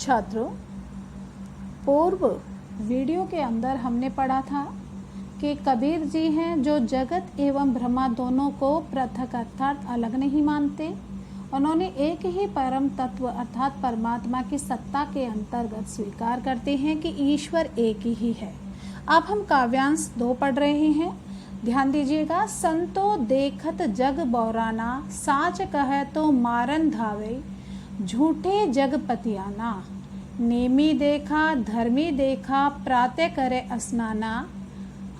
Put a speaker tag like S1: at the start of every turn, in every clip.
S1: छात्रों, पूर्व वीडियो के अंदर हमने पढ़ा था कि कबीर जी हैं जो जगत एवं ब्रह्मा दोनों को पृथक अर्थात अलग नहीं मानते। उन्होंने एक ही परम तत्व अर्थात परमात्मा की सत्ता के अंतर्गत स्वीकार करते हैं कि ईश्वर एक ही है। अब हम काव्यांश 2 पढ़ रहे हैं, ध्यान दीजिएगा। संतो देखत जग बौराना, साच कहे तो मारन धावे, झूठे जग पतियाना, नेमी देखा धर्मी देखा, प्रातः करे स्नाना,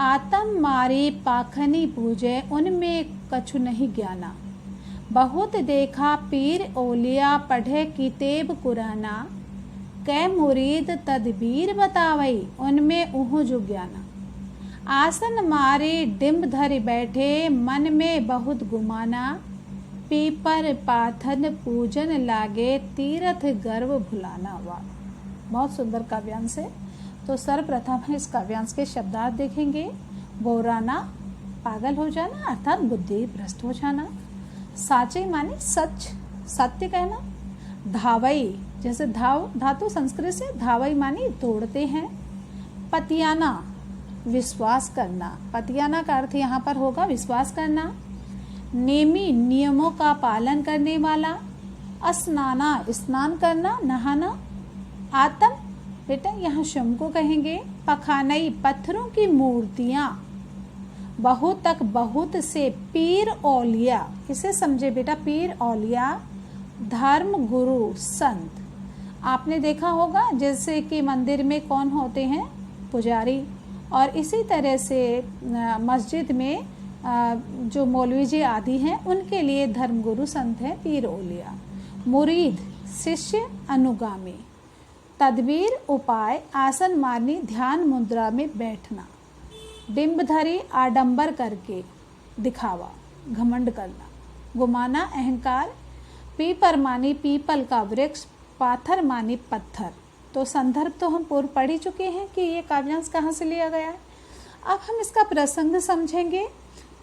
S1: आतम मारी पाखनी पूजे, उनमें कछु नहीं ज्ञाना, बहुत देखा पीर ओलिया, पढ़े किताब कुराना, कै मुरीद तदबीर बतावई, उनमें उहु जो ज्ञाना, आसन मारे डिम्ब धरि बैठे, मन में बहुत गुमाना, पीपर पाथन पूजन लागे, तीर्थ गर्व भुलाना। वाह, बहुत सुंदर काव्यांश है। तो सर्वप्रथम इस काव्यांश के शब्दार्थ देखेंगे। बोराना, पागल हो जाना अर्थात बुद्धि भ्रष्ट हो जाना। साचे माने सच, सत्य कहना। धावई, जैसे धाव धातु संस्कृत से धावई माने दौड़ते हैं। पतियाना, विश्वास करना। पतियाना का अर्थ यहाँ पर होगा विश्वास करना। नेमी, नियमों का पालन करने वाला। स्नाना, स्नान करना, नहाना। आतम, बेटा यहाँ शम को कहेंगे। पखानई, पत्थरों की मूर्तियां। बहुत तक, बहुत से। पीर औलिया, इसे समझे बेटा, पीर औलिया धर्म गुरु संत। आपने देखा होगा जैसे कि मंदिर में कौन होते हैं, पुजारी, और इसी तरह से मस्जिद में जो मौलवी जी आदि हैं उनके लिए धर्मगुरु संत है पीर औलिया। मुरीद, शिष्य, अनुगामी। तदबीर, उपाय, आसन मारनी, ध्यान मुद्रा में बैठना। डिम्बधरी, आडंबर करके, दिखावा, घमंड करना। गुमाना, अहंकार। पीपर मानी पीपल का वृक्ष, पाथर मानी पत्थर। तो संदर्भ तो हम पूर्व पढ़ ही चुके हैं कि ये काव्यांश कहाँ से लिया गया है। अब हम इसका प्रसंग समझेंगे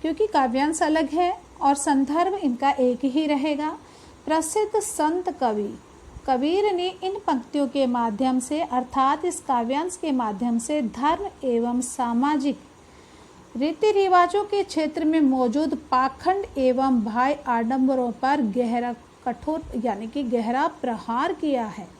S1: क्योंकि काव्यांश अलग है और संदर्भ इनका एक ही रहेगा। प्रसिद्ध संत कवि कबीर ने इन पंक्तियों के माध्यम से अर्थात इस काव्यांश के माध्यम से धर्म एवं सामाजिक रीति रिवाजों के क्षेत्र में मौजूद पाखंड एवं बाह्य आडंबरों पर गहरा कठोर यानी कि गहरा प्रहार किया है।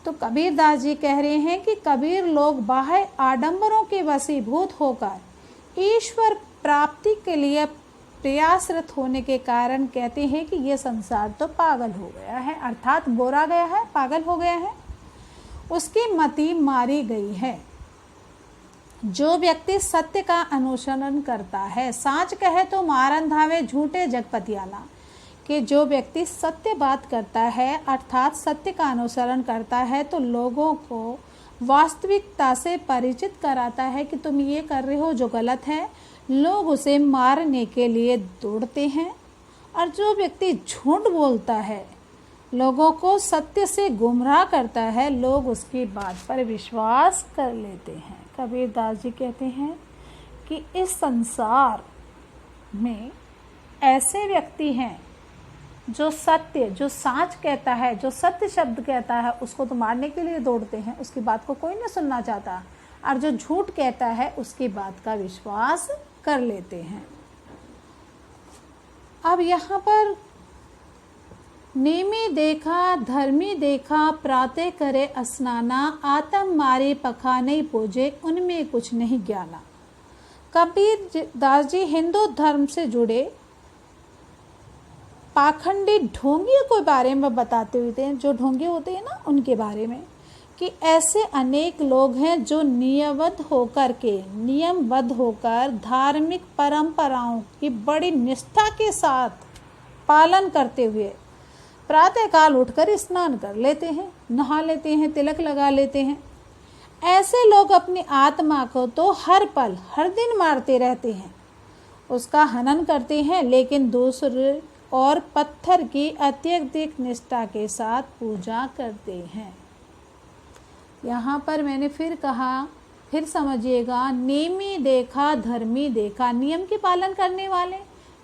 S1: तो कबीरदास जी कह रहे हैं कि कबीर लोग बाह्य आडंबरों के वशीभूत होकर ईश्वर प्राप्ति के लिए प्रयासरत होने के कारण कहते हैं कि ये संसार तो पागल हो गया है, अर्थात बोरा गया है, पागल हो गया है, उसकी मति मारी गई है। जो व्यक्ति सत्य का अनुसरण करता है, साच कहे तो मारन धावे, झूठे जगपतियाना, कि जो व्यक्ति सत्य बात करता है अर्थात सत्य का अनुसरण करता है तो लोगों को वास्तविकता से परिचित कराता है कि तुम ये कर रहे हो जो गलत है, लोग उसे मारने के लिए दौड़ते हैं। और जो व्यक्ति झूठ बोलता है, लोगों को सत्य से गुमराह करता है, लोग उसकी बात पर विश्वास कर लेते हैं। कबीरदास जी कहते हैं कि इस संसार में ऐसे व्यक्ति हैं जो सत्य, जो साच कहता है, जो सत्य शब्द कहता है, उसको तो मारने के लिए दौड़ते हैं, उसकी बात को कोई नहीं सुनना चाहता, और जो झूठ कहता है उसकी बात का विश्वास कर लेते हैं। अब यहाँ पर नेमी देखा धर्मी देखा, प्रातः करे स्नाना, आतम मारे पखाने पूजे, उनमें कुछ नहीं ज्ञाना। कबीर दास जी हिंदू धर्म से जुड़े पाखंडी ढोंगियों के बारे में बताते हुए थे, जो ढोंगी होते हैं ना उनके बारे में, कि ऐसे अनेक लोग हैं जो नियमबद्ध होकर धार्मिक परंपराओं की बड़ी निष्ठा के साथ पालन करते हुए प्रातःकाल उठकर स्नान कर लेते हैं, नहा लेते हैं, तिलक लगा लेते हैं। ऐसे लोग अपनी आत्मा को तो हर पल हर दिन मारते रहते हैं, उसका हनन करते हैं, लेकिन दूसरे और पत्थर की अत्यधिक निष्ठा के साथ पूजा करते हैं। यहाँ पर मैंने फिर कहा, फिर समझिएगा, नेमी देखा धर्मी देखा, नियम के पालन करने वाले,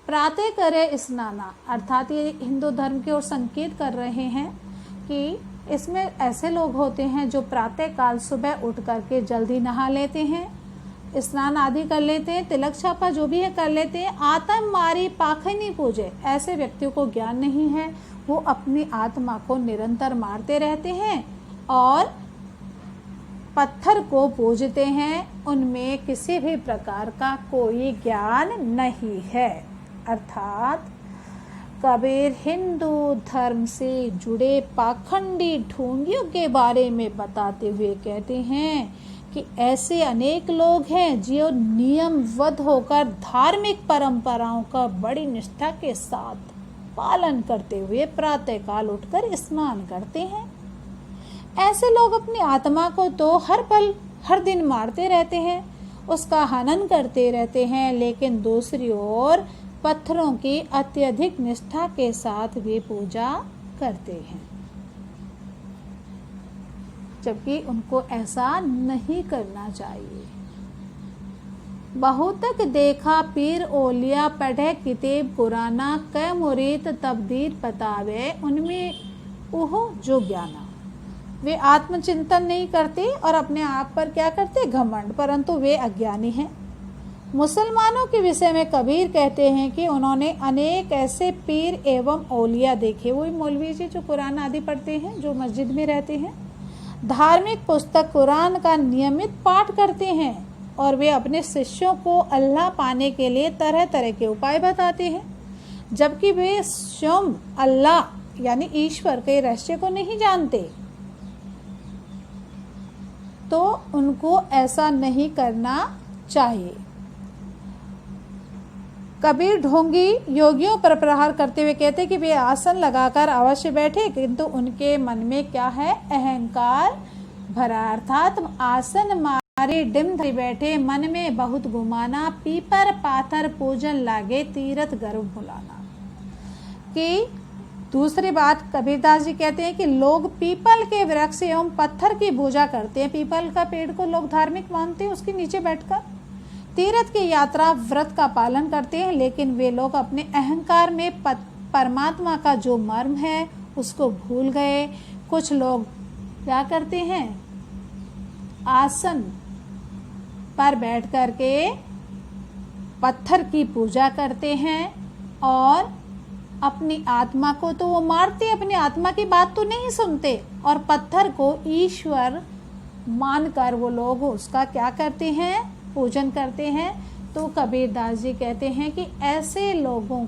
S1: प्रातः करे स्नाना, अर्थात ये हिंदू धर्म की ओर संकेत कर रहे हैं कि इसमें ऐसे लोग होते हैं जो प्रातःकाल सुबह उठ करके जल्दी नहा लेते हैं, स्नान आदि कर लेते हैं, तिलक छापा जो भी है कर लेते हैं, आत्म मारी पाखनी पूजे। ऐसे व्यक्तियों को ज्ञान नहीं है, वो अपनी आत्मा को निरंतर मारते रहते हैं और पत्थर को पूजते हैं, उनमें किसी भी प्रकार का कोई ज्ञान नहीं है। अर्थात कबीर हिंदू धर्म से जुड़े पाखंडी ढोंगियों के बारे में बताते हुए कहते हैं कि ऐसे अनेक लोग हैं जो नियमबद्ध होकर धार्मिक परंपराओं का बड़ी निष्ठा के साथ पालन करते हुए प्रातःकाल उठकर स्नान करते हैं। ऐसे लोग अपनी आत्मा को तो हर पल हर दिन मारते रहते हैं, उसका हनन करते रहते हैं, लेकिन दूसरी ओर पत्थरों की अत्यधिक निष्ठा के साथ भी पूजा करते हैं, जबकि उनको ऐसा नहीं करना चाहिए। बहुतक देखा पीर ओलिया पढ़े किताब कुराना कै मुरीद तबदीर बतावे उनमें ओहो जो ज्ञाना। वे आत्मचिंतन नहीं करते और अपने आप पर क्या करते घमंड, परंतु वे अज्ञानी हैं। मुसलमानों के विषय में कबीर कहते हैं कि उन्होंने अनेक ऐसे पीर एवं औलिया देखे, वही मौलवी जी जो कुरान आदि पढ़ते हैं, जो मस्जिद में रहते हैं, धार्मिक पुस्तक कुरान का नियमित पाठ करते हैं और वे अपने शिष्यों को अल्लाह पाने के लिए तरह तरह के उपाय बताते हैं, जबकि वे स्वयं अल्लाह यानी ईश्वर के रहस्य को नहीं जानते। तो उनको ऐसा नहीं करना चाहिए। कबीर ढोंगी योगियों पर प्रहार करते हुए कहते कि वे आसन लगाकर अवश्य बैठे, किंतु उनके मन में क्या है अहंकार भरा। अर्थात आसन मारे डिम धरी बैठे, मन में बहुत गुमाना, पीपर पाथर पूजन लागे, तीरथ गर्व भुलाना। कि दूसरी बात कबीरदास जी कहते हैं कि लोग पीपल के वृक्ष एवं पत्थर की पूजा करते हैं। पीपल का पेड़ को लोग धार्मिक मानते हैं, उसके नीचे बैठकर तीर्थ की यात्रा व्रत का पालन करते हैं, लेकिन वे लोग अपने अहंकार में परमात्मा का जो मर्म है उसको भूल गए। कुछ लोग क्या करते हैं, आसन पर बैठ कर के पत्थर की पूजा करते हैं और अपनी आत्मा को तो वो मारते, अपनी आत्मा की बात तो नहीं सुनते, और पत्थर को ईश्वर मानकर वो लोग उसका क्या करते हैं, पूजन करते हैं। तो कबीरदास जी कहते हैं कि ऐसे लोगों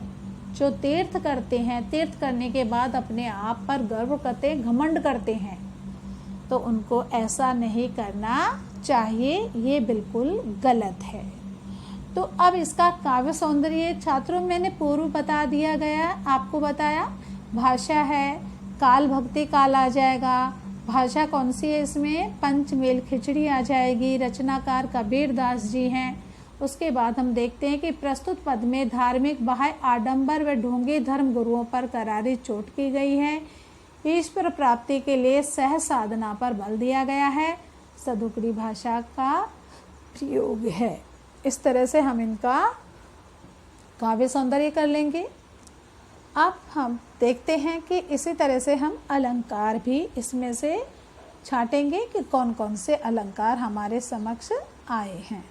S1: जो तीर्थ करते हैं, तीर्थ करने के बाद अपने आप पर गर्व करते हैं, घमंड करते हैं, तो उनको ऐसा नहीं करना चाहिए, ये बिल्कुल गलत है। तो अब इसका काव्य सौंदर्य छात्रों मैंने पूर्व बता दिया गया, आपको बताया। भाषा है, काल भक्ति काल आ जाएगा। भाषा कौन सी है इसमें, पंचमेल खिचड़ी आ जाएगी। रचनाकार कबीरदास जी हैं। उसके बाद हम देखते हैं कि प्रस्तुत पद में धार्मिक बाह्य आडंबर व ढोंगे धर्म गुरुओं पर करारी चोट की गई है। ईश्वर प्राप्ति के लिए सह साधना पर बल दिया गया है। सदुकड़ी भाषा का प्रयोग है। इस तरह से हम इनका काव्य सौंदर्य कर लेंगे। अब हम देखते हैं कि इसी तरह से हम अलंकार भी इसमें से छांटेंगे कि कौन कौन से अलंकार हमारे समक्ष आए हैं।